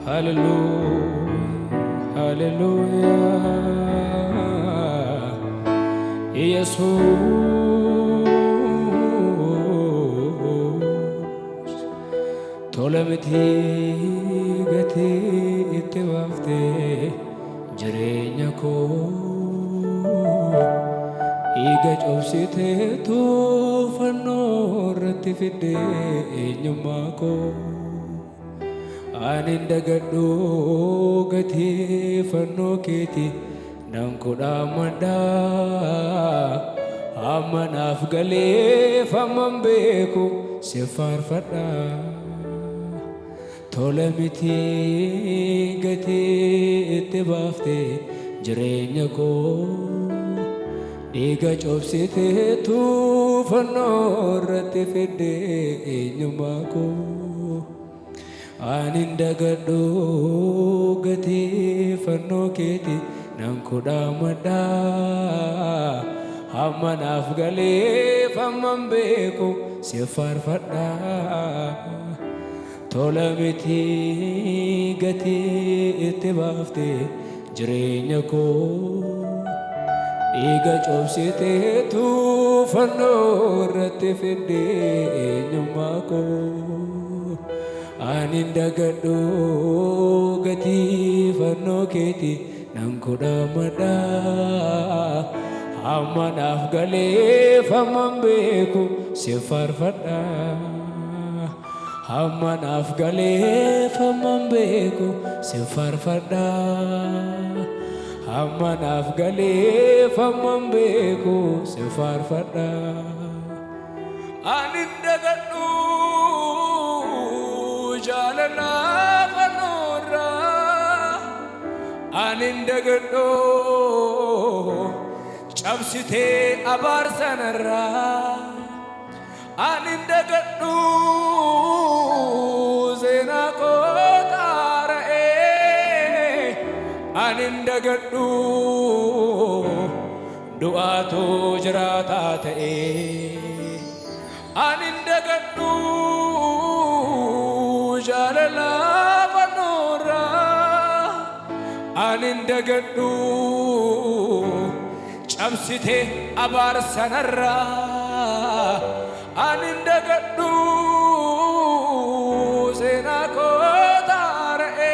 Hallelujah, hallelujah. Jesus, tolamiti gati itti bafte jireenya koo iga cabsite fannoo irratti fidde eenyummaa koo anin dagadhu gati fannoo keeti nan kudhaammadha amma naaf galeef amman beeku si faarfadha tola miti gati itti baafte jireenya koo dhiiga cabsiteetu fannoo irratti fidde eenyummaa koo anin dagadhu gati fannoo keeti nan kudhaammadha amma naaf galeef amman beeku si faarfadha tola miti gati itti baafte jireenya koo dhiiga cabsiteetu fannoo irratti fidde eenyummaa koo anin dagadhu gati fannoo keeti nan kudhaammadha amma naaf galeef amman beeku si faarfadha amma naaf galeef amman beeku si faarfadha amma naaf galeef amman beeku si faarfadha anin dagadhu jaalala fannoorra anin dagadhu cabsite abaarsanarra anin dagadhu seenaa koo taara'e anin dagadhu du'aatu jiraataa ta'e anin dagadhu jaalala fannoorra anin dagadhu cabsite abaarsanarra anin dagadhu seenaa koo taara'e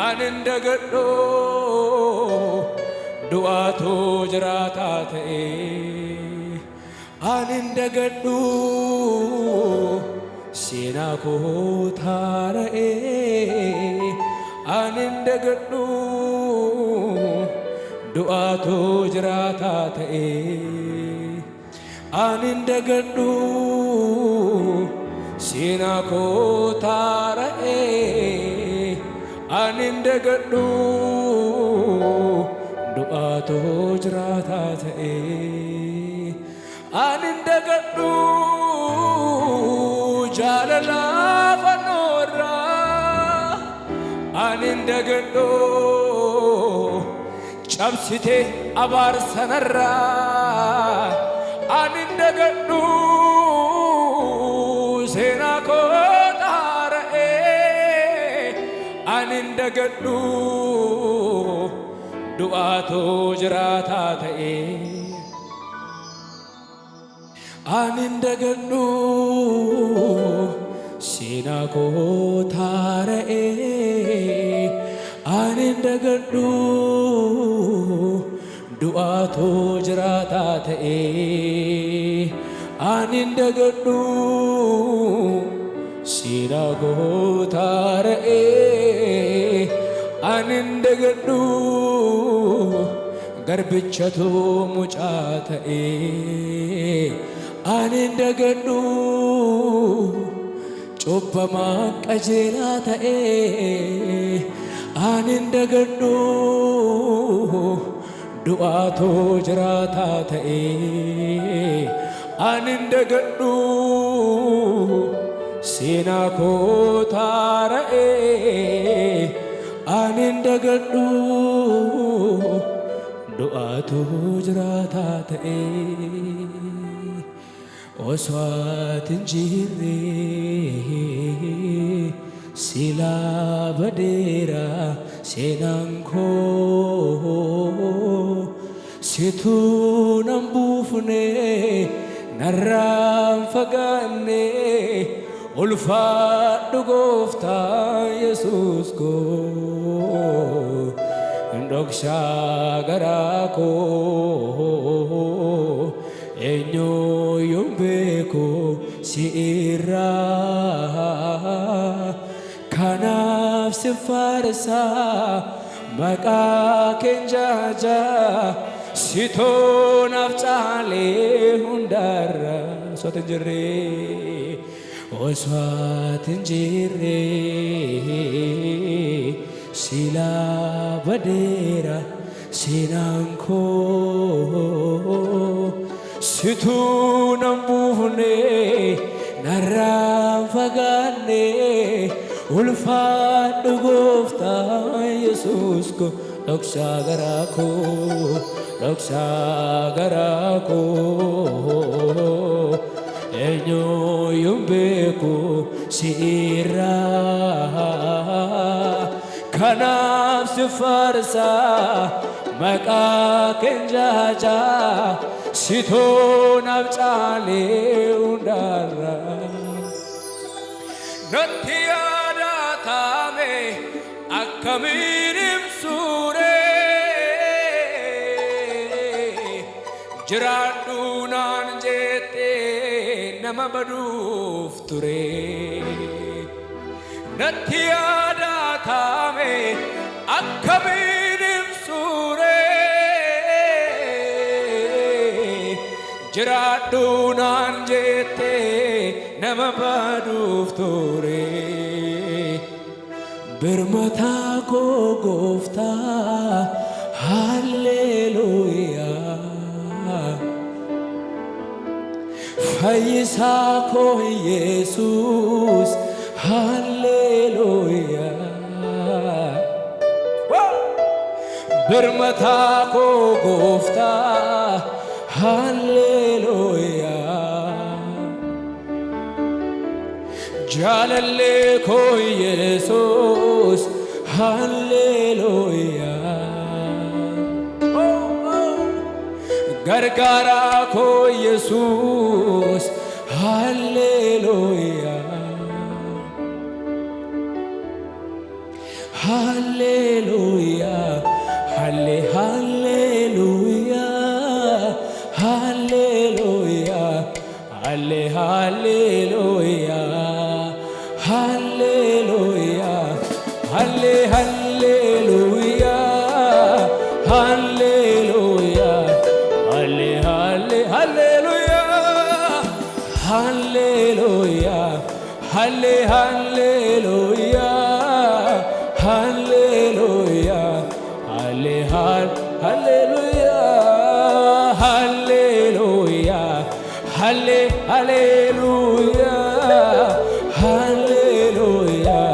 anin dagadhu du'aatu jiraataa ta'e anin dagadhu seenaa koo taara'e anin dagadhu du'aatu jiraataa ta'e anin dagadhu seenaa koo taara'e anin dagadhu du'aatu jiraataa ta'e anin dagadhu jaalala fannoorra anin dagadhu cabsite abaarsanarra anin dagadhu seenaa koo taara'e anin dagadhu du'aatu jiraataa ta'e anin dagadhu seenaa koo taara'e anin dagadhu du'aatu jiraataa ta'e anin dagadhu seenaa koo taara'e anin dagadhu garbichatu mucaa ta'e anin dagadhu cubbamaa qajeelaa ta'e anin dagadhu du'aatu jiraataa ta'e anin dagadhu seenaa koo taara'e anin dagadhu du'aatu jiraataa ta'e osoo atin jirre sila badeera seenaan koo situu nan buufne narraan fagaanne ulfaadhu gooftaa Yesuus koo ndokshaa garaa koo eenyuun beeku si irraa kanaaf si faarsaa maqaa keen jaajaa sitoo naaf caalee hundarra osoo ati hin jirree silaa badeera seenaan koo situu nan buufne narraan fagaanne ulfaadhu gooftaa Yesuus koo dhoksaa garaa koo dhoksaa garaa koo eenyuun beeku si irraa kanaaf si faarsaa maqaa keen jaajaa sitoo naaf caalee hundarra natti yaadatame akkamiin ibsuuree jiraadhu naan jettee nama baduuf ture natti yaadatame akkamiin ibsuuree jiraadhu naan jettee nama baduuf ture birmataa koo gooftaa halleluuyaa fayyisaa koo Yesuus halleluuyaa birmataa koo gooftaa halleluuyaa jaalallee koo Yesuus halleluuyaa gargaaraa koo Yesuus halleluuyaa halleluuyaa halleluuyaa halleluuyaa halleluuyaa halleluuyaa halleluuyaa halleluuyaa halleluuyaa halleluuyaa halleluuyaa halleluuyaa halleluuyaa halleluuyaa halleluuyaa halleluuyaa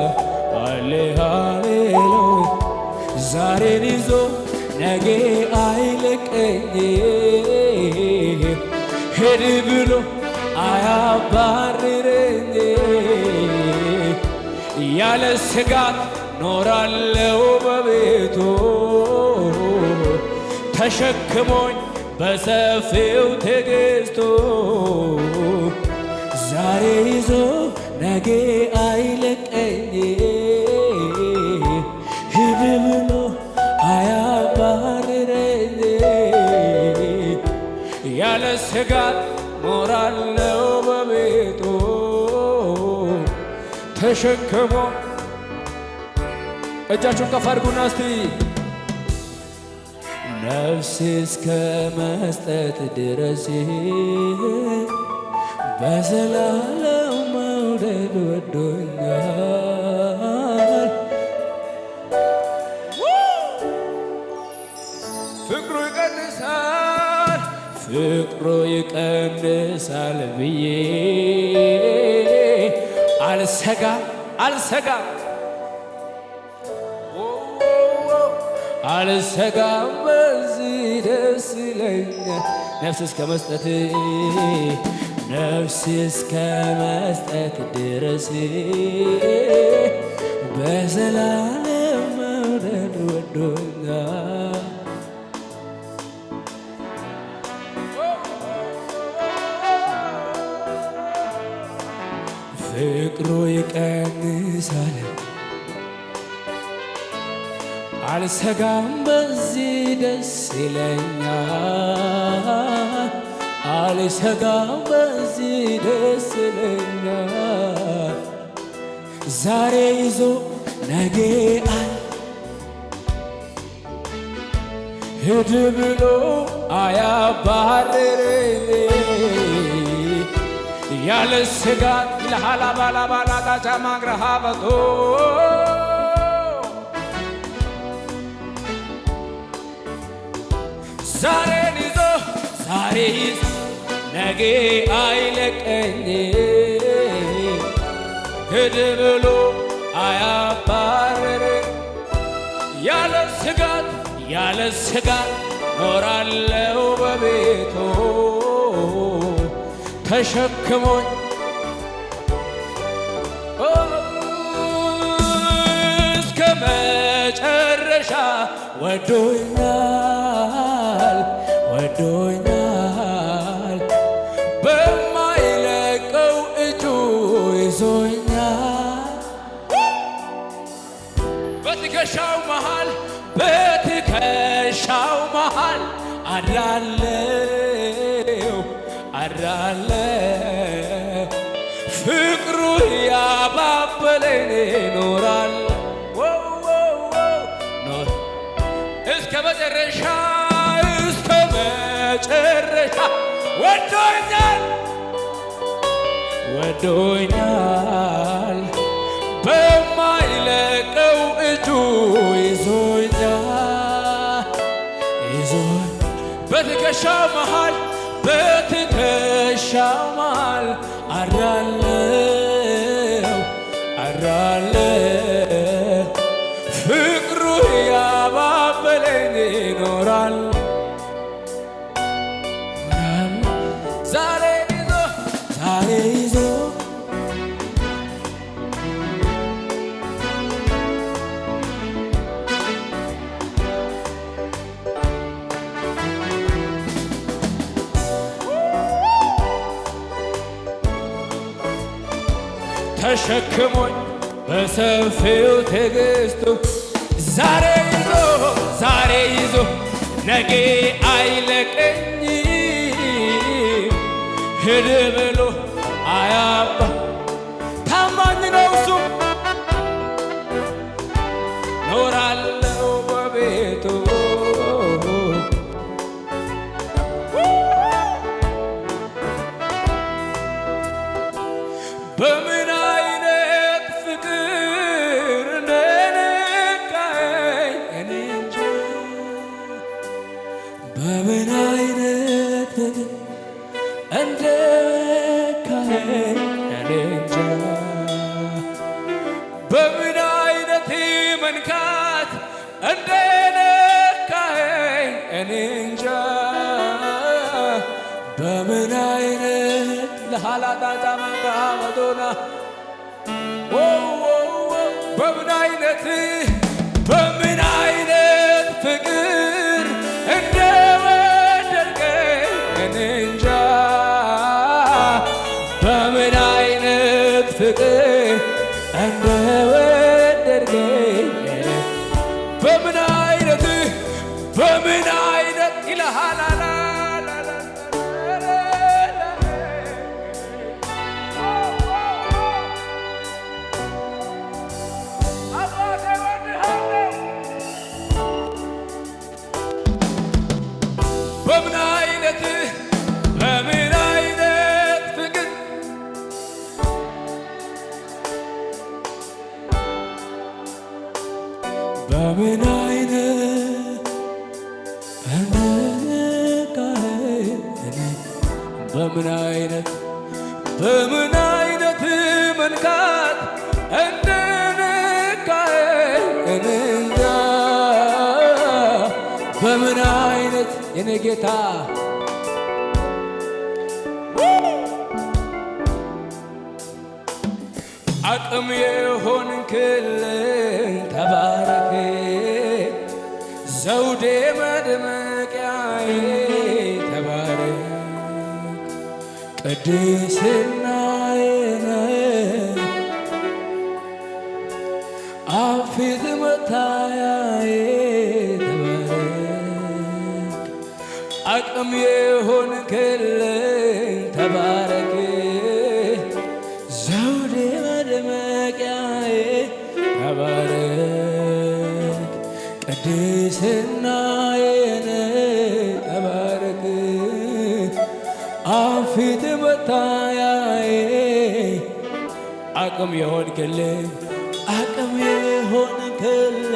ዛሬን ይዞ ነገ አይለቀኝ ሄድ ብሎ አያባርረኝ ያለ ስጋት ኖራለው በቤቱ ተሸክሞኝ በሰፊው ትዕግስቱ ዛሬ ይዞ ነገ አይለቀኝ ሂድ ብሎ አያባርረኝ ያለ ስጋት ኖራለው በቤቱ ተሸክሞ እጃችሁን ከፍ አድርጉና እስቲ ነፍሴ እስከ መስጠት ድረስ በዘላለም መውደድ ወዶኛል ፍቅሩ ይቀንሳል ብዬ አልሰጋም አልሰጋም በዚህ ደስ ይለኛል ነፍስ እስከ መስጠት ድረስ በዘላለም መውደድ ወዶኛል። ፍቅሩ ይቀንሳል አልሰጋም በዚህ ደስ ይለኛል። አልሰጋም በዚህ ደስ ይለኛል። ዛሬ ይዞ ነገ አይ ሂድ ብሎ አያባርረኝ ያለ ስጋት ይልሃል ባላባላ ቃጫ ማግረሃ በቶ ዛሬን ይዞ ነገ አይለቀኝ ሂድ ብሎ አያባርረኝ ያለ ስጋት ኖራለው በቤቱ ተሸክሞኝ እስከ መጨረሻ ወዶኛል በማይለቀው እጁ ይዞኛል። በትከሻው መሃል አድራለው ፍቅሩ ያባበለኝ ኖራል እስከ መጨረሻ ወዶኛል በማይለቀው እጁ ይዞኛል በትከሻው መሃል አድራለው ፍቅሩ ያባበለኝ ይኖራል። ዛሬ ይዞ ተሸክሞኝ በሰፊው ትዕግስቱ ዛሬ ይዞ ነገ አይለቀኝ ሂድ ብሎ አያባ ታማኝ ነው እሱ ኖራለው በቤቱ በምን አይነት ፍቅር እንደነካኝ እኔ እንጃ በምን አይነት ፍቅር እንደነካኝ እኔ እንጃ በምን አይነት መንካት እንደነካኝ እኔ እንጃ በምን አይነት ለሃላታ ጫማቃመዶና በምን አይነት ፍቅር እንደወደድከኝ እኔ እንጃ በምን አይነት ፍቅር እንደወደድከኝ በምን አይነት ይልሃላላ በምን አይነት መንካት እንደነካኝ እኔ እንጃ በምን አይነት የኔ ጌታ አቅም የሆንክልኝ ተባረክ ዘውዴ መድመቂያዬ ተባረክ ቅድስናዬ አፊት መታያዬ ተባረክ አቅም የሆንክልኝ ተባረክ ዘውዴ መድመቂያዬ ተባረክ ቅድስናዬ ተባረክ አፊት መታያዬ አቅም የሆንክልኝ አቅም የሆንክልኝ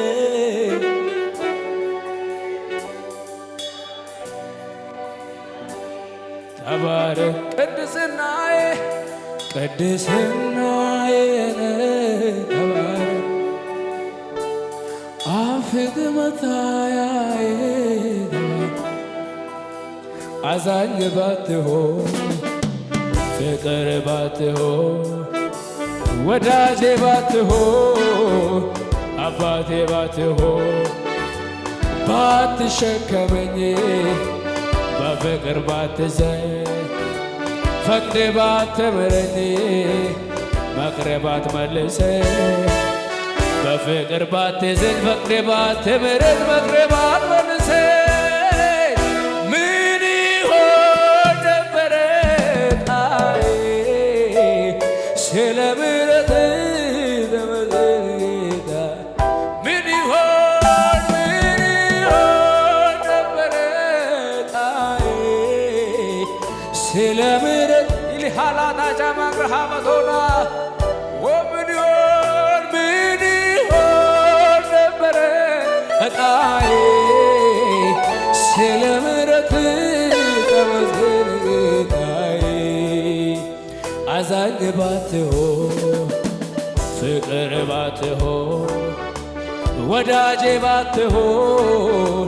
ተባረክ ቅድስናዬ ቅድስናዬ ተባረክ አፊት መታያዬ አዛኝ ባትሆን ፍቅር ባትሆን ወዳጄ ባትሆን አባቴ ባትሆን ባትሸከመኝ በፍቅር ባትዘኝ ፈቅድ ባትምረኝ መክረ ባትመልሰኝ በፍቅር ባትዘኝ ፈቅድ ባትምረኝ መክረ ባትመልሰኝ ምን ይሆን ነበረ ጣዬ ስለ ምሕረትህ ተመስገን ጌታ ምን ይሆን ነበረ ጣዬ ስለ ምሕረት ይልሃላታ ጃማግረሃ መቶና ምን ይሆን ነበረ ጣዬ ስለ ምሕረትህ ተመስገን ጌታዬ አዛኝ ባትሆን ፍቅር ባትሆን ወዳጄ ባትሆን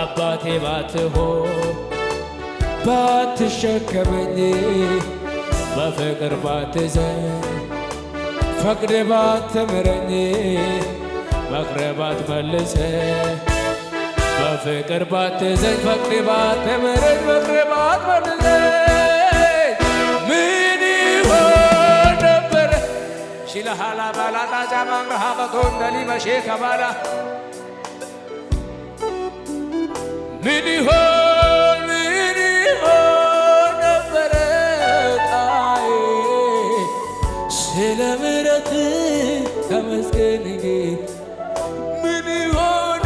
አባቴ ባትሆን ባትሸከመኝ በፍቅር ባትዘኝ ፈቅድ ባትምረኝ መክረ ባትመልሰኝ በፍቅር ባትዘኝ ፈቅድ ባትምረኝ መክረ ባትመልሰኝ ምን ይሆን ነበረ ሽለሃላ ባላታ ጃማንግረሃ በቶንደሊ መሼ ከባላ ምን ይሆን ነበረ ጣዬ ስለ ምሕረትህ ተመስገን ጌታ ምን ይሆን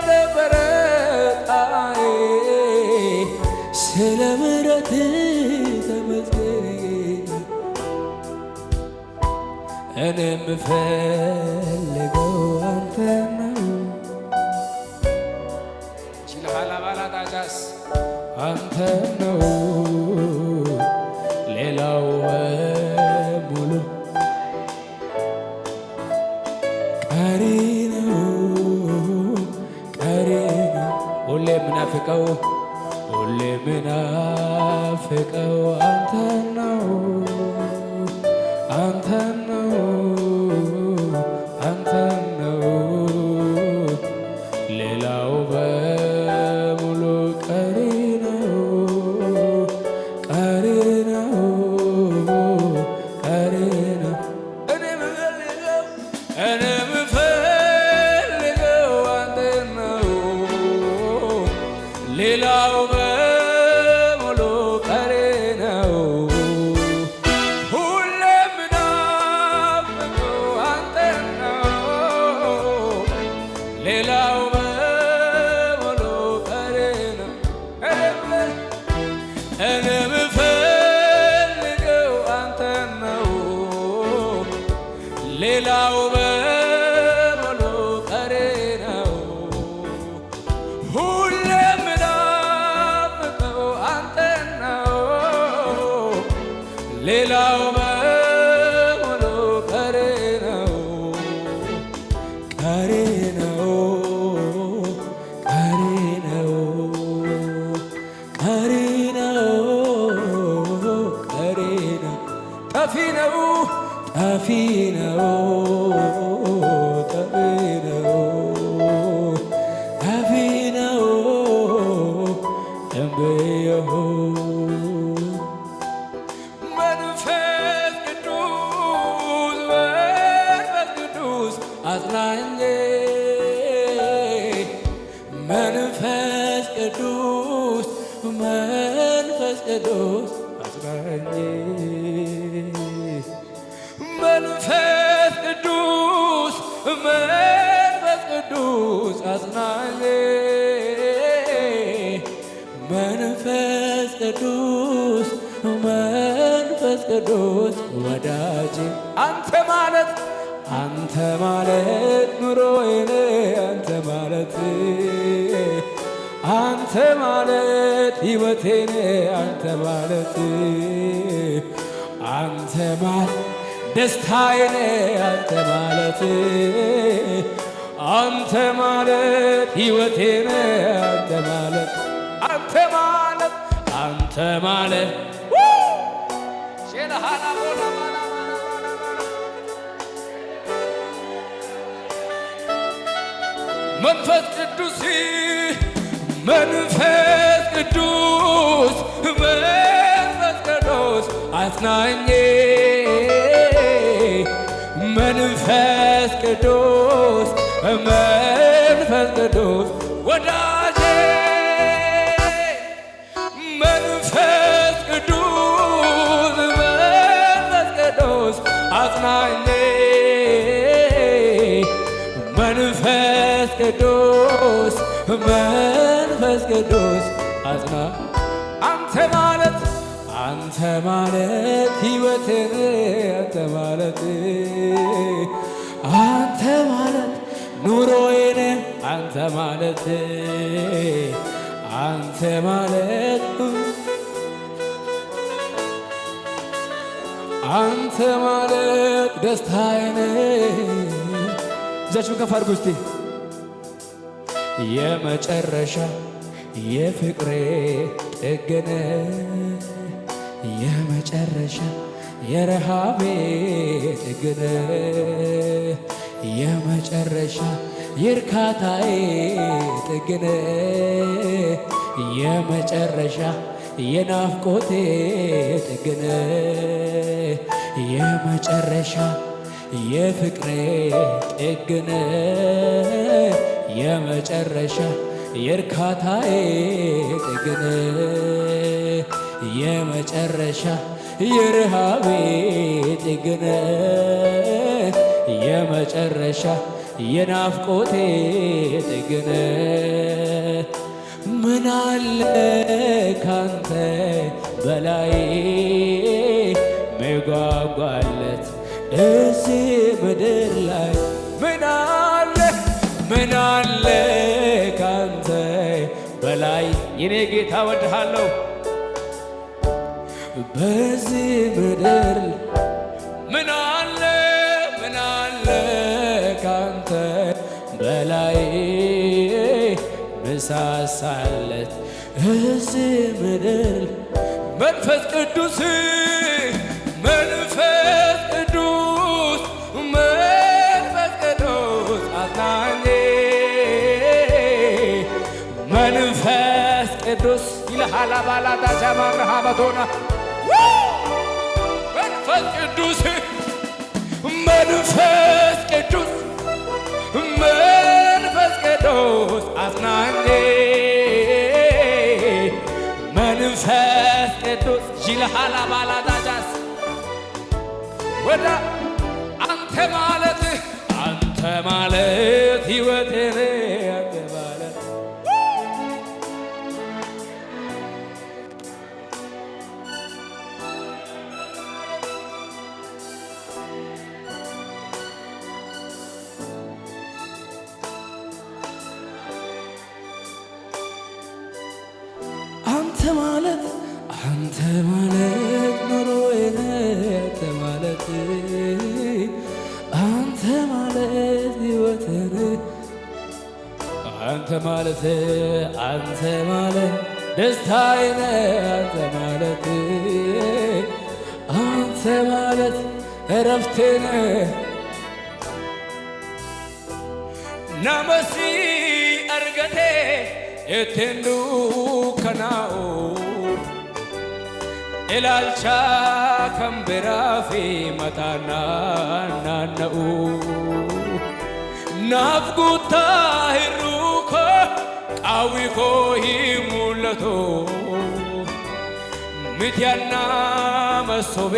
ነበረ ጣዬ ስለ ምሕረትህ ተመስገን ጌታ እኔ የምፈልገው አንተን ነው አንተን ነው ሌላው ሙሉ ቀሪ ነው ቀሪ ነው ሁሌ ምናፍቀው አንተን ነው አንተን ነው አንተን ነው ሌላው በሙሉ ቀሪ ነው ቀሪ ነው ቀሪ ነው እኔ የምፈልገው አንተን ነው ሌላው በሙሉ ቀሪ ነው ሁሌ ምናፍቀው አንተን ነው ሌላው እኔ የምፈልገው አንተን ነው ሌላው በሙሉ ቀሪ ነው ሁሌ የምናፍቀው አንተን ነው ሌላው በሙሉ ቀሪ ነው ቀሪ ነው ቀሪ ነው ቀሪ ነው ጠፊ ነው ጠፊ ነው ጠፊ ነው ጠፊ ነው እምብየሁ መንፈስ ቅዱስ አጽናኜ መንፈስ ቅዱስ አጽናኜ መንፈስ ቅዱስ አጽናኜ መንፈስ ቅዱስ ወዳጄ አንተ ማለት ኑሮዬ አንተ ማለት ሕይወቴ አንተ ማለት ደስታዬ አንተ ማለት ሕይወቴ አንተ ማለት መንፈስ ቅዱስ አጽናኜ መንፈስ ቅዱስ ወዳጄ መንፈስ ቅዱስ አጽናኜ መንፈስ ቅዱስ አጽና አንተ ማለት ሕይወቴ አንተ ማለት ኑሮዬ አንተ ማለት ደስታዬ እጃችሁን ከፍ አድርጉ እስቲ የመጨረሻ የፍቅሬ ጥግ የመጨረሻ የረሃቤ ጥግ የመጨረሻ የእርካታዬ ጥግ የመጨረሻ የናፍቆቴ ጥግ የመጨረሻ የፍቅሬ ጥግ የመጨረሻ የእርካታዬ ጥግ የመጨረሻ የረሃቤ ጥግ የመጨረሻ የናፍቆቴ ጥግ ምን አለ ካንተ በላይ መጓጓለት እዚህ ምድር ላይ ምን አለ ካንተ በላይ የኔ ጌታ ወድሃለሁ በዚህ ምድር ምን አለ ካንተ በላይ ምሳሳለት እዚህ ምድር መንፈስ ቅዱስ አጽናኜ መንፈስ ቅዱስ ይልሃል አባላታ ጃማብርሃመቶና መንፈስ ቅዱስ አጽናኜ መንፈስ ቅዱስ ይልሃል አባላታ ጃስ ወዳ አንተ ማለት ሕይወቴ አንተ ማለት አንተ ማለት ኑሮዬ አንተ ማለት አንተ ማለት ሕይወቴ አንተ ማለት ደስታዬ አንተ ማለት ረፍቴነ ናመሲ አርገቴ ኤቴንዱ ከናኡ ኢላልቻ ከምብራፊ መታና ናነኡ ናፍቁታ ሂሩኮ ቃዊኮ ሂሙለቶ ሚትያና መሶቤ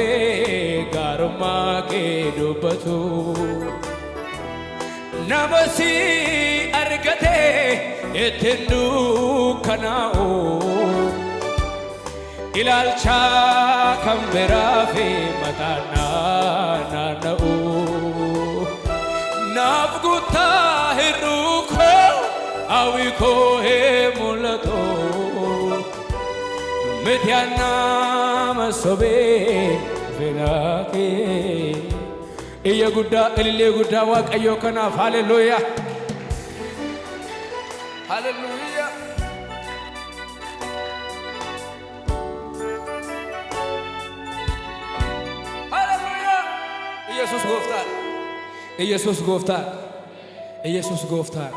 ጋርማ ጌዱበቱ ናመሲ አርገቴ ኤቴንዱ ከናኡ ኢላልቻ ከምብራፊ መታና ናነኡ ናፍቁታ ሂሩኮ አዊኮ ሄሙለቶ ምትያና መሶቤ ፌናኬ እየጉዳ እልሌ ጉዳ ዋቀዮ ከናፍ ሃሌሉያ ሃሌሉያ ሃሌሉያ ኢየሱስ ጎፍታር ኢየሱስ ጎፍታር ኢየሱስ ጎፍታር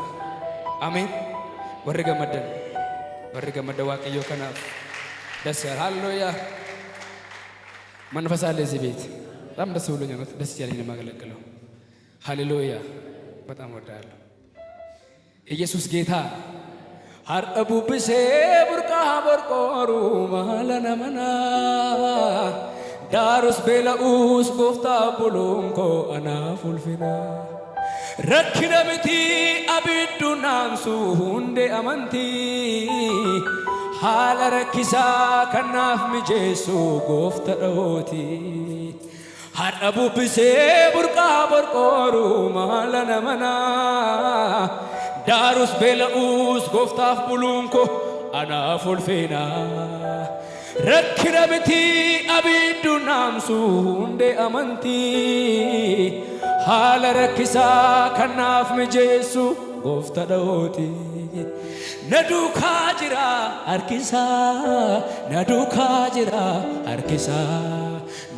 አሜን ወርገመደ ዋቀዮ ከናፍ ደስ ያለ ሃሌሉያ መንፈስ አለ እዚህ ቤት በጣም ደስ ብሎኛል። ደስ ያለኝ ነው የማገለግለው። ሃሌሉያ በጣም ወዳለሁ። ኢየሱስ ጌታ ሀርቡ ብሴ ቡርቃ በርቆሩ ማለነመና ዳሩስ ቤለኡስ ጎፍታ ቡሉንኮ አናፉልፊና ረኪነምቲ አቢዱ ናምሱ ሁንዴ አመንቲ haala rakkisaa kanaaf mijeessu goofta dhooti har'a bubbisee burqaa borqooru maala namanaa daarus beela'uus gooftaaf buluunko anaaf ulfina rakkina miti abiddu naamsu hundee amantii haala rakkisaa kanaaf mijeessu goofta dhooti naduuka jira harkisa naduuka jira harkisa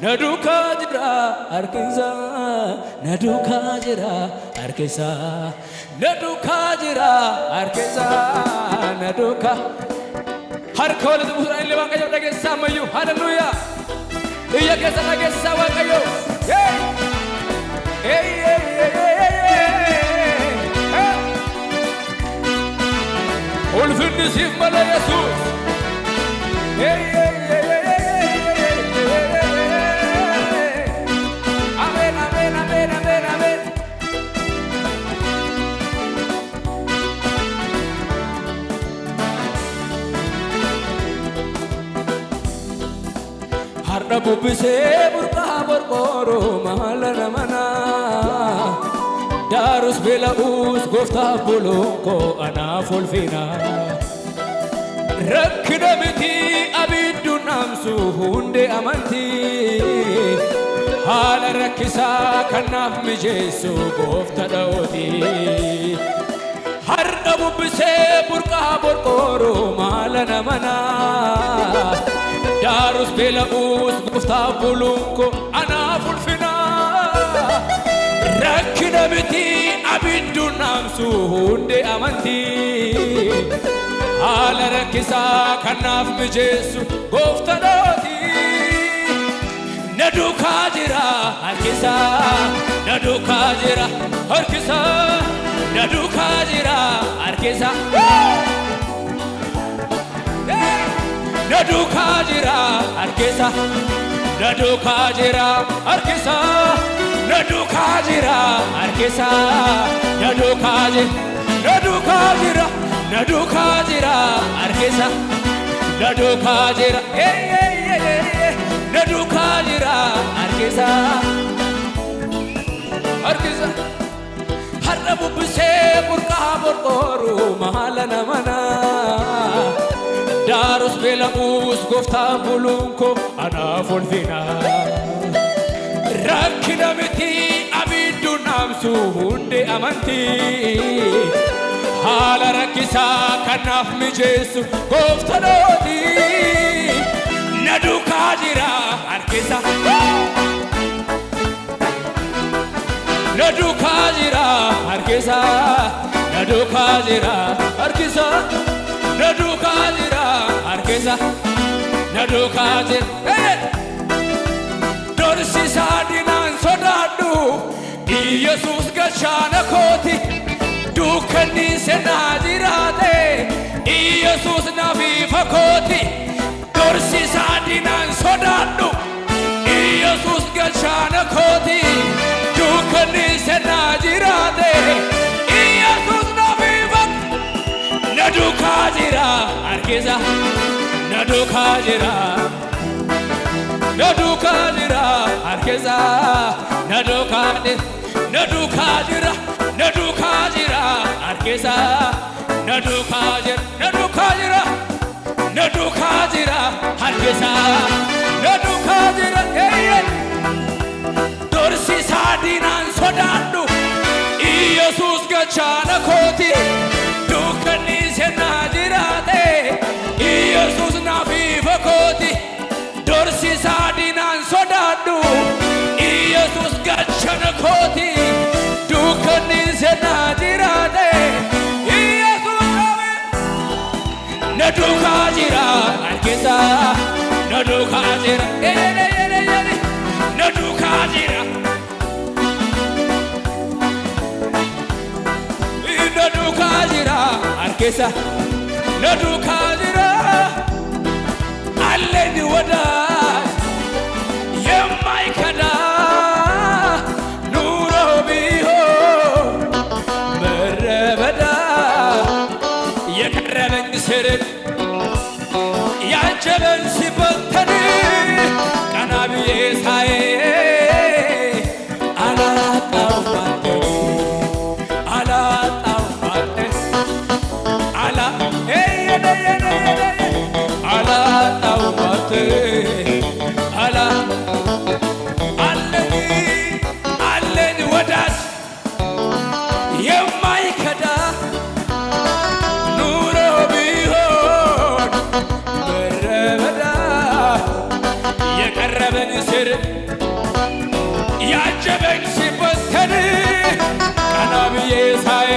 naduuka jira harkisa naduuka jira harkisa naduuka jira harkisa naduuka harka wal dubura illee waaqayyo dhageessaa ammayyuu haleluuyaa biyya keessa dhageessaa waaqayyo ulfinni siif mala Yesuus amen amen amen amen amen har'a bubbisee burqaa borqooru maala namanaa daarus beela'uus gooftaaf buluunko anaaf ulfina rakkina miti abiddu naamsu hundee amantii haala rakkisaa kanaaf mijeessu goofta dhooti har'a bubbisee burqaa borqooru maala namanaa daarus beela'uus gooftaaf buluunko anaaf ulfina rakkina miti abiddu naamsu hundee amantii haala rakkisaa kanaaf mijeessu goofta dhooti naduukaa jira harkisa naduukaa jira harkisa naduukaa jira harkisa naduukaa jira harkisa naduukaa jira harkisa naduukaa jira harkisa naduukaa jira naduukaa jira naduukaa jira harkisa naduukaa jira naduukaa jira harkisa harkisa har'a bubbisee burqaa borqooru maala namanaa daarus beela'uus gooftaaf buluunko anaaf ulfina rakkina miti abiddu naamsu hundee amantii haala rakkisaa kanaaf mijeessu goofta dhooti naduukaa jira harkisa Nadukajira harkisa Nadukajira harkisa Nadukajira harkisa Nadukajira Dorsi sadinan sodadu Yesus gachana koti Dukani senajirate Yesus navi fakoti Dorsi sadinan sodadu Yesus gachana koti Dukani senajirate Yesus navi fakoti Nadukajira harkisa Nadukajira Nadukajira harkisa Nadukajira Nadukajira harkisa Nadukajira harkisa Nadukajira Dorsi sadinan sodadu Yesus gachana koti Dukani senajirate Yesus nafi fakoti Dorsi sadinan sodadu Yesus gachana koti Dukani senajirate Yesus nafi Nadukajira harkisa Nadukajira Nadukajira Nadukajira harkisa Nadukajira አለኝ ወዳጅ የማይከዳ ኑሮ ቢሆን ምድረ በዳ የቀረበኝ ስርቅ ያጀበኝ ሲበተን ቀና ብዬ ሳይ አላጣሁም አለኝ ወዳጅ የማይከዳ ኑሮ ቢሆን ምድረ በዳ የቀረበኝ ስርቅ ያጀበኝ ሲበተን ቀና ብዬ ሳይ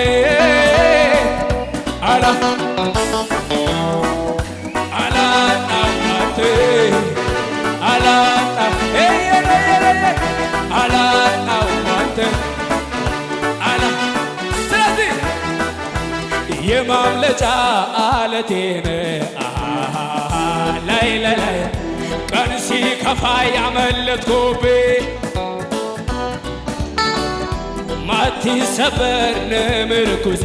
ስለዚህ የማምለጫ አለቴን ላይ ላይ ቀን ሲከፋ ያመለጥኩብህ ማትሰበር ምርኩዜ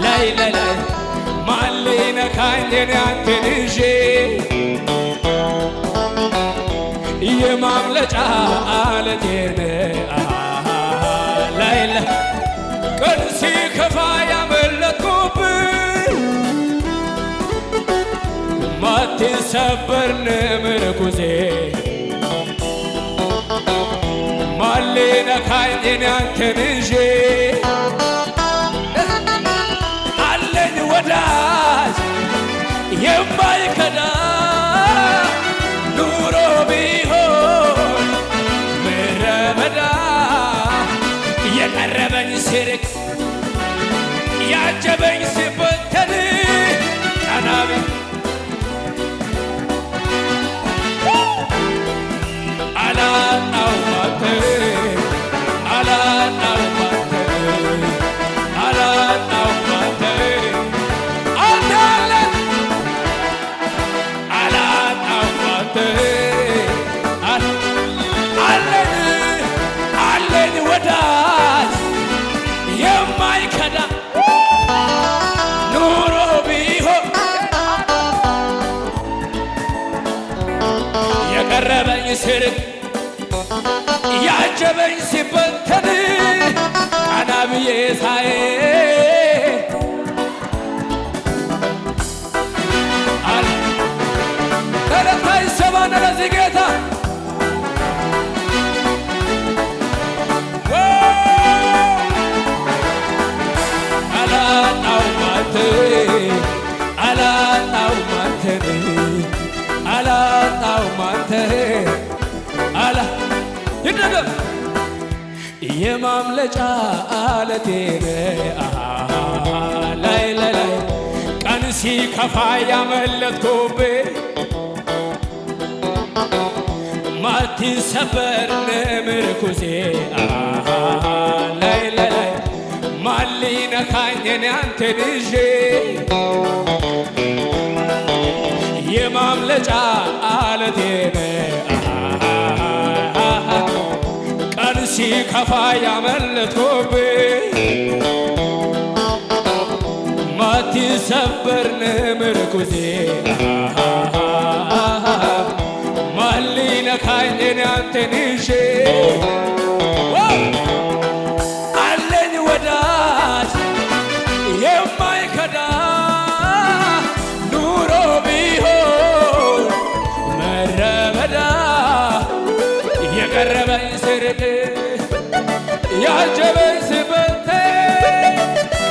ላይ ላይ ማን ሊነካኝ አንተን ይዤ የማምለጫ አለቴን ላይ ላይ ቀን ሲከፋ ያመለጥኩብህ ማትሰበር ምርኩዜ ማን ሊነካኝ አንተን ይዤ አለኝ ወዳጅ የማይከዳ ኑሮ ቢሆን ምድረ በዳ የቀረበኝ ስርቅ ያጀበኝ ሲበተን ቀና ብዬ አላጣሁም አለኝ ወዳጅ የማይከዳ ኑሮ ቢሆን የቀረበኝ ስርቅ ያጀበኝ ሲበተን ቀና ብዬ ሳይ ተረታይ ሰባነ ለዚህ ጌታ አላጣሁም አንተን ይደገም የማምለጫ አለቴ ላይ ላይ ቀን ሲከፋ ያመለጥኩብህ ማትሰበር ምርኩዜ ላይ ላይ ማን ሊነካኝ እኔ አንተን ይዤ የማምለጫ አለቴ ቀን ሲከፋ ያመለጥኩብህ ማትሰበር ምርኩዜ ማን ሊነካኝ እኔ አንተን ይዤ አለኝ ወዳጅ የማይከዳ ኑሮ ቢሆን መረበዳ የቀረበኝ ስርቅ ያጀበኝ ስበቴ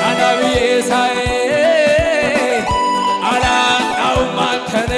አናብዬ ሳይ አላጣውም አንተን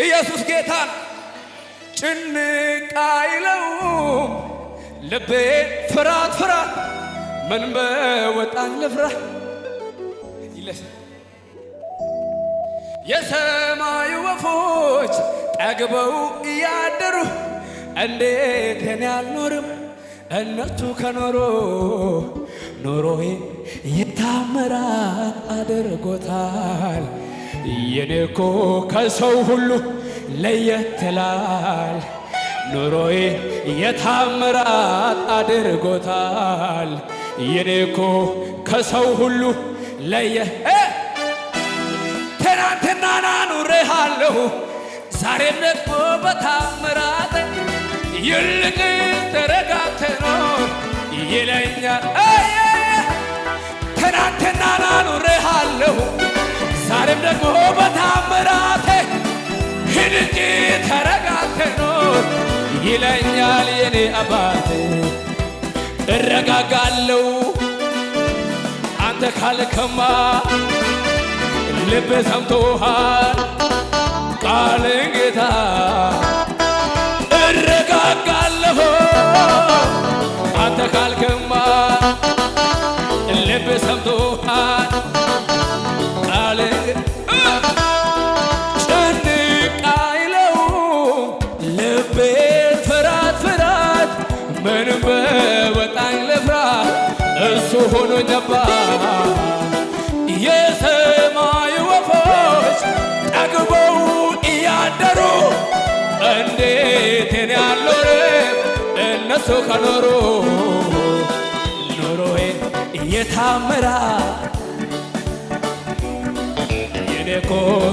ኢየሱስ ጌታን ጭንቅ አይለውም ልቤ ፍራት ፍራት ምን በወጣኝ ልፍራ ይለስ የሰማዩ ወፎች ጠግበው እያደሩ እንዴት እኔ አልኖርም እነርሱ ከኖሮ ኑሮዬ የታምራት አድርጎታል። የኔ እኮ ከሰው ሁሉ ለየት ይላል። ኑሮዬ የታምራት አድርጎታል። የኔ እኮ ከሰው ሁሉ ትናንትና ኑሬሃለሁ ዛሬም ደግሞ በታምራት ይልቅ ተረጋግተህ ኖር ይለኛል። ትናንትና ኑሬሃለሁ ዛሬም ደግሞ በታምራቴ ሂድ እንጂ ተረጋግተህ ኖር ይለኛል የኔ አባት። እረጋጋለሁ አንተ ካልከማ ልብ ሰምቶሃል ቃልን ጌታ። እረጋጋለሁ አንተ ካልከማ ልብ ሰምቶሃል ቃልን ጭንቅ አይለውም ልቤን ፍራት ፍራት ምንም በወጣኝ ልፍራ እሱ ሆኖኝ ነበር። የሰማይ ወፎች ጠግበው እያደሩ እንዴት እኔ አልኖርም እነሱ ከኖሩ ኑሮዬ የታምራት የኔ እኮ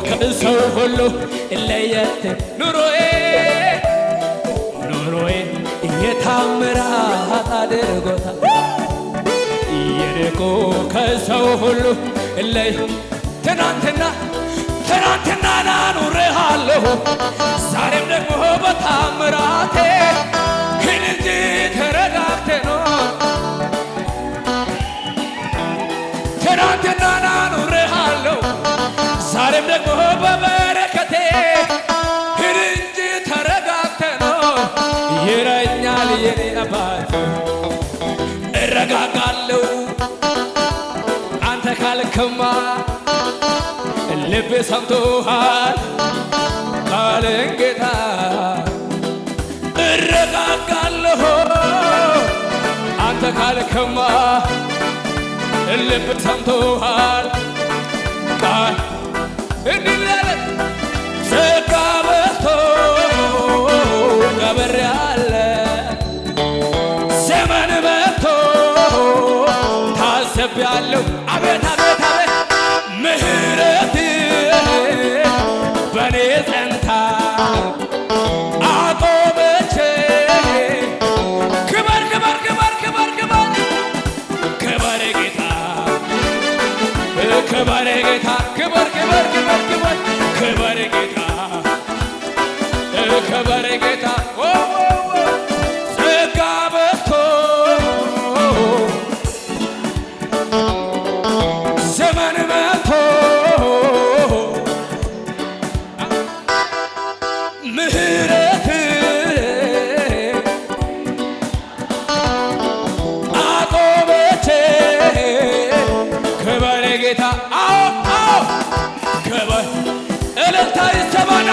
ከሰው ሁሉ ለየት ኑሮዬ የታምራት አድርጎታል። የኔ እኮ ከሰው ሁሉ ትናንትና ኑሬሃለሁ ዛሬም ደግሞ በታምራቴ ሂድ እንጂ ተረጋግተህ ኖር። ትናንትና ኑሬሃለሁ ዛሬም ደግሞ በበረከቴ ሂድ እንጂ ተረጋግተህ ኖር ይለኛል የኔ አባት። እረጋጋለሁ አንተ ካልክማ ልቤ ሰምቶሃል ቃልን ጌታ። እረጋጋለሁ አንተ ካልክማ ልብ ሰምቶሃል ቃል እንዲላለ ጸጋ በዝቶ ከብሬአለሁ ዘመን በማለዳ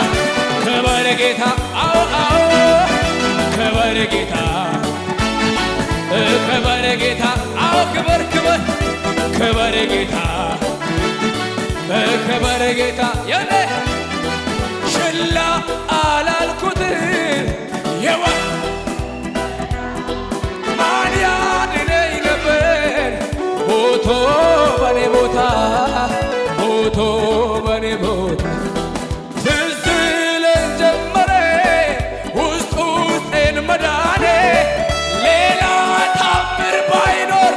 ክበር ጌታ አዎ አዎ ክበር ጌታ ክበር ጌታ አዎ ክበር ክበር ክበር ጌታ ክበር ጌታ የኔ ችላ አላልኩት የዋ ማን ያድነኝ ነበር ሞቶ በኔ ቦታ ሞቶ በኔ ቦታ ትዝ ይለኝ ጀመረ ውስጥ ውስጤን መዳኔ ሌላ ታምር ባይኖር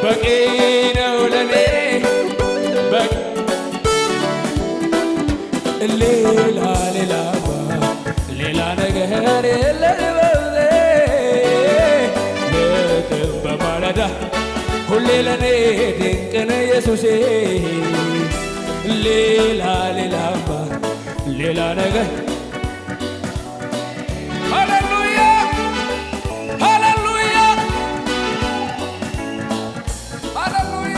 በቂ ነው ለኔ ሌላ ሌላ ሌላ ነገር የለም ለጥም በማለዳ ሁሌ ለኔ ድንቅ ነው ኢየሱሴ ሌላ ሌላማ ሌላ ነገር ሃሌሉያ ሃሌሉያ ሃሌሉያ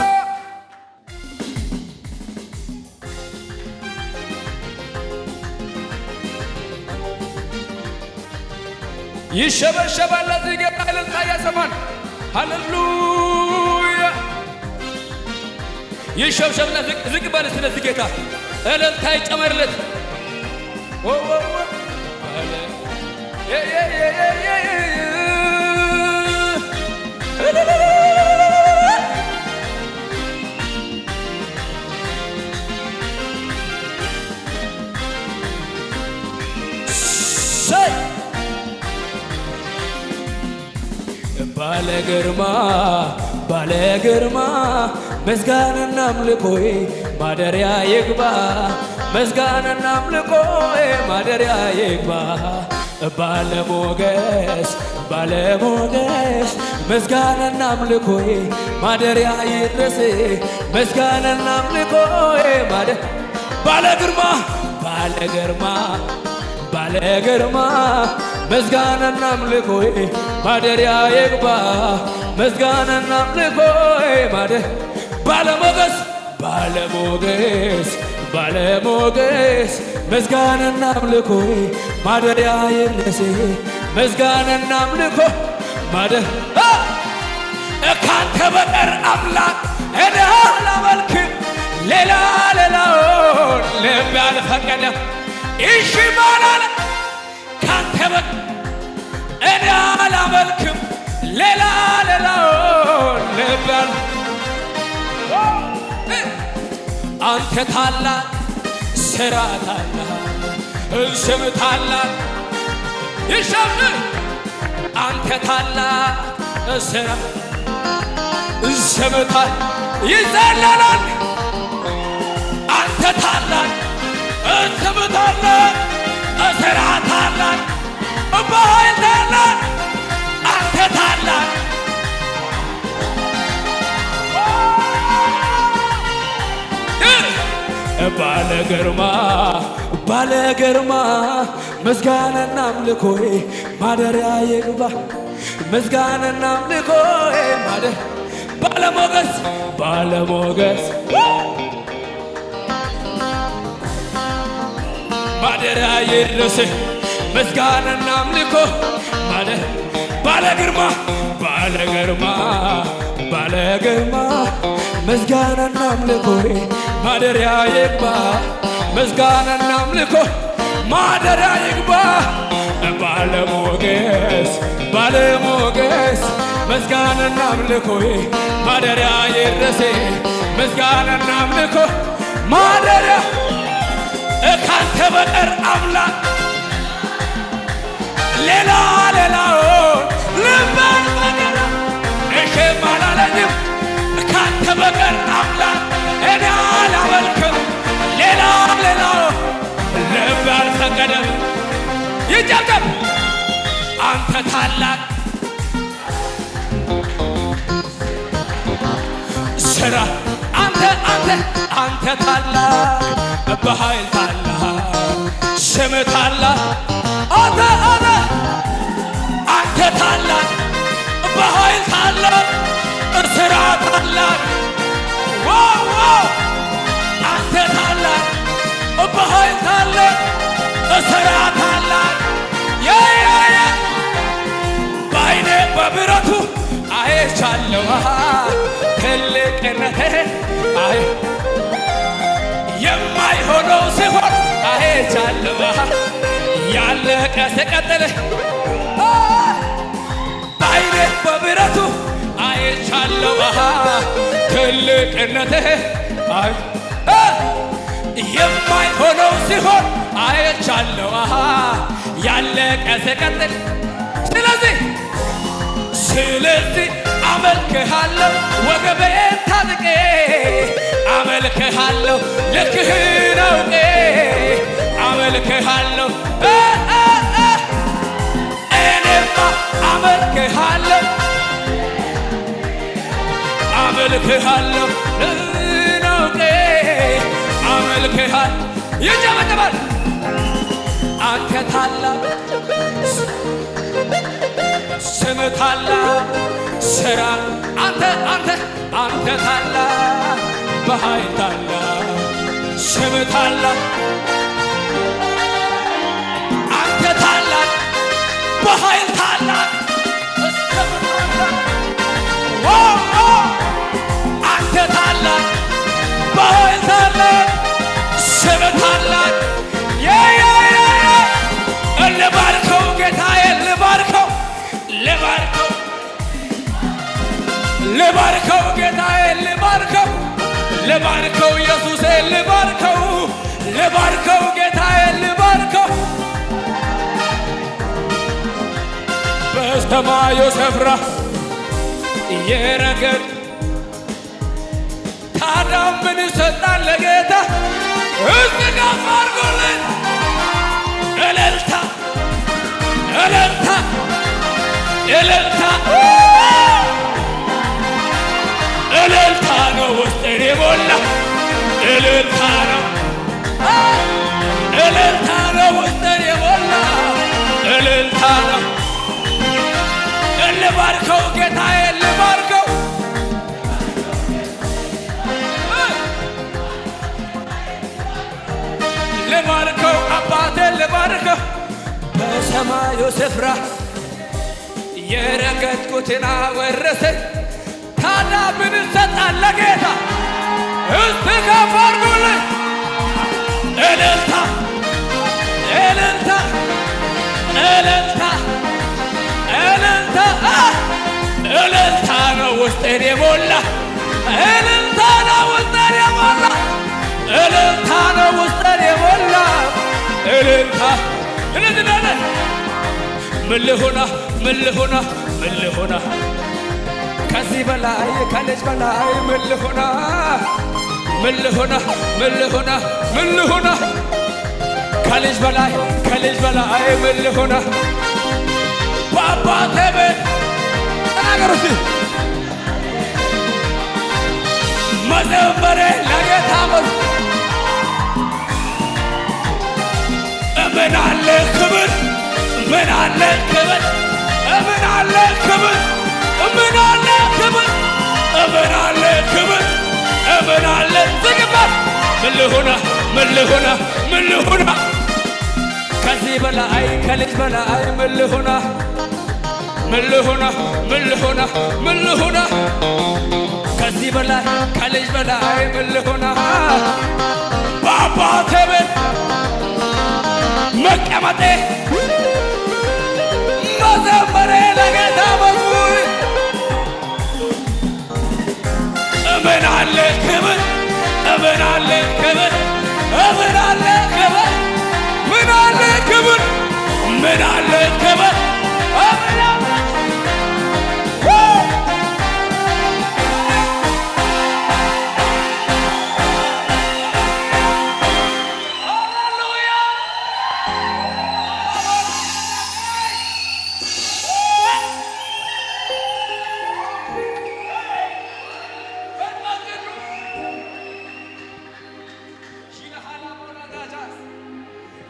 ይሸበሸባል ለዚህ ጌታ እልልታ ያሰማል ሃሌሉያ ይሸብሸብና ዝቅ በል ስለዚህ ጌታ እልልታ ይጨመርለት ባለ ግርማ ባለ ግርማ ምስጋናና አምልኮዬ ማደሪያ ይግባ ምስጋናና አምልኮዬ ማደሪያ ይግባ ባለ ሞገስ ባለ ሞገስ ምስጋናና አምልኮዬ ማደሪያ ይድረስ ምስጋናና አምልኮዬ ባለ ግርማ ባለ ግርማ ባለ ግርማ ምስጋናና አምልኮዬ ማደሪያ ይግባ ምስጋናና አምልኮዬ ባለ ሞገስ ባለ ሞገስ ባለ ሞገስ ምስጋናና አምልኮዬ ማደሪያ ይድረስ ምስጋናና አምልኮ ካንተ በቀር አምላክ እኔ አላመልክም ሌላ ሌላውን ልቤ አልፈቀደም እሺ ማላለ ካንተ በቀር እኔ አላመልክም ሌላ ሌላውን ልቤ አንተ ታላቅ ሥራ ታላቅ ስም ታላቅ ይሸም አንተ ታላቅ ሥራ ስም ታላቅ ይዘለላል አንተ ታላቅ ስም ታላቅ ሥራ ታላቅ በኃይል ታላቅ አንተ ታላቅ ባለ ግርማ ባለ ግርማ ምስጋናና አምልኮዬ ማደሪያ ይግባ ምስጋናና አምልኮዬ ባለ ሞገስ ባለ ሞገስ ማደሪያ ይድረስ ምስጋናና አምልኮ ባለ ግርማ ባለ ግርማ ባለ ግርማ ምስጋናና አምልኮዬ ማደሪያ ይግባ ምስጋናና አምልኮ ማደሪያ ይግባ ባለ ሞገስ ባለ ሞገስ ምስጋናና አምልኮዬ ማደሪያ ይድረስ ምስጋናና አምልኮ ማደሪያ ካንተ በቀር አምላክ ሌላ ሌላውን ልቤ አልፈቀደም እሺ አላለኝም ካንተ በቀር አምላክ እኔ አላመልክም ሌላ ሌላውን ልቤ አልፈቀደም ይጨብጨብ አንተ ታላቅ ሥራ አንተ ታላቅ በኃይል ታላቅ ስም ታላቅ አንተ ታላቅ በኃይል ታላቅ ሥራ ታላቅ አንተ ታላቅ በኃይል ታላቅ እሰራታለሁ በዓይኔ በብረቱ አይቻለሁ ትልቅነትህን የማይሆነው ሲሆን አይቻለሁ ያለቀ ሲቀጥል በዓይኔ በብረቱ አይቻለሁ ትልቅነትህን የማይሆነው ሲሆን አይቻለሁ ያለቀ ሲቀጥል ስለዚህ አመልክሃለሁ ወገቤን ታጥቄ አመልክሃለሁ ልክህን አውቄ አመልክሃለሁ እኔማ አመልክሃለሁ አመልክሃለሁ ልክህን አውቄ አመልክሃለሁ ይጨበጨባል አንተ ታላቅ ስም ታላቅ ሥራ አንተ ታላቅ በኃይል ታላቅ ስም ታላቅ አንተ ታላቅ በኃይል ታላቅ አንተ ታላቅ በኃይል ታላቅ ስም ታላቅ ልባርከው ጌታዬ ልባርከው ልባርከው ጌታዬ ልባርከው ኢየሱሴ ልባርከው ጌታዬ ልባርከው በሰማዩ ስፍራ የረገጥ ታዲያ ምን ይሰጣል ለጌታ እስቲ ከፍ አድርጉልን እልልታ እልልታ እልልታ እልልታ ነው ውስጤን የሞላ እልልታ ነው ውስጤን የሞላ እልልታ ነው ልባርከው ጌታዬ ልባርከው ልባርከው አባቴ ልባርከው በሰማዩ ስፍራ የረገጥኩትን አወረሰኝ ታዲያ ምን ይሰጣል ለጌታ እስቲ ከፍ አድርጉልኝ እልልታ እልልታ እልልታ እልልታ እልልታ ነው ውስጤን የሞላ እልልታ ነው ውስጤን የሞላ እልልታ ነው ውስጤን የሞላ እልልታ እልልታ ምን ልሆና ከዚህ በላይ ከልጅ በላይ ምን ልሆና ከልጅ በላይ ምን ልሆና በአባቴ ቤት ተናገሩ እስቲ መዘመሬ ለጌታ ምን አለ ክብር ምን አለ ክብር ምን አለ ክብር ምን አለ ክብር ምን አለ ክብር ምን አለ ዝግባት ምን ልሆና ከዚህ በላይ ከልጅ በላይ ምን ልሆና ከዚህ በላይ ከልጅ በላይ ምን ልሆና በአባቴ ቤት መቀመጤ መዘመሬ ለጌታ መዝሙር ምን አለ ክብር ምን አለ ክብር ምን አለ ክብር ምን አለ ክብር ምን አለ ክብር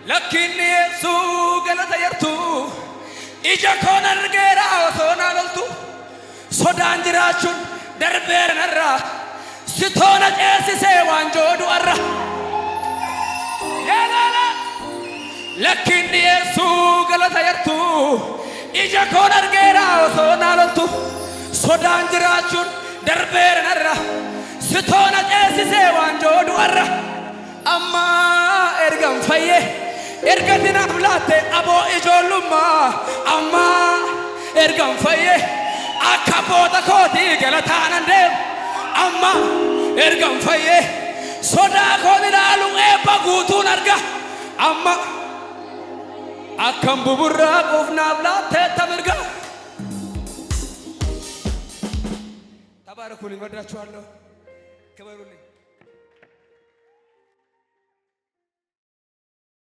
lakkinni yesu galata yartu ija koon argeera osoona loltu sodaan jiraachuun darbeerarra sitoona ceesisee waan joodu arra lakkin dhiyeessuu galata yartuu ija koon argeera osoo naaloltu sodaan jiraachuun darbeera narra sitoona ceesisee waan joodu arra amma ergan fayyee ergati naaf laatte aboo ijoollummaa amma ergan fayyee akka boota kootii galataanan deemu amma ergan fayyee sodaa koon ilaalu eebba guutuun arga amma akkam buburraa qufnaaf laatte tamirga ተባረኩልኝ። ወዳችኋለሁ። ክበሩልኝ።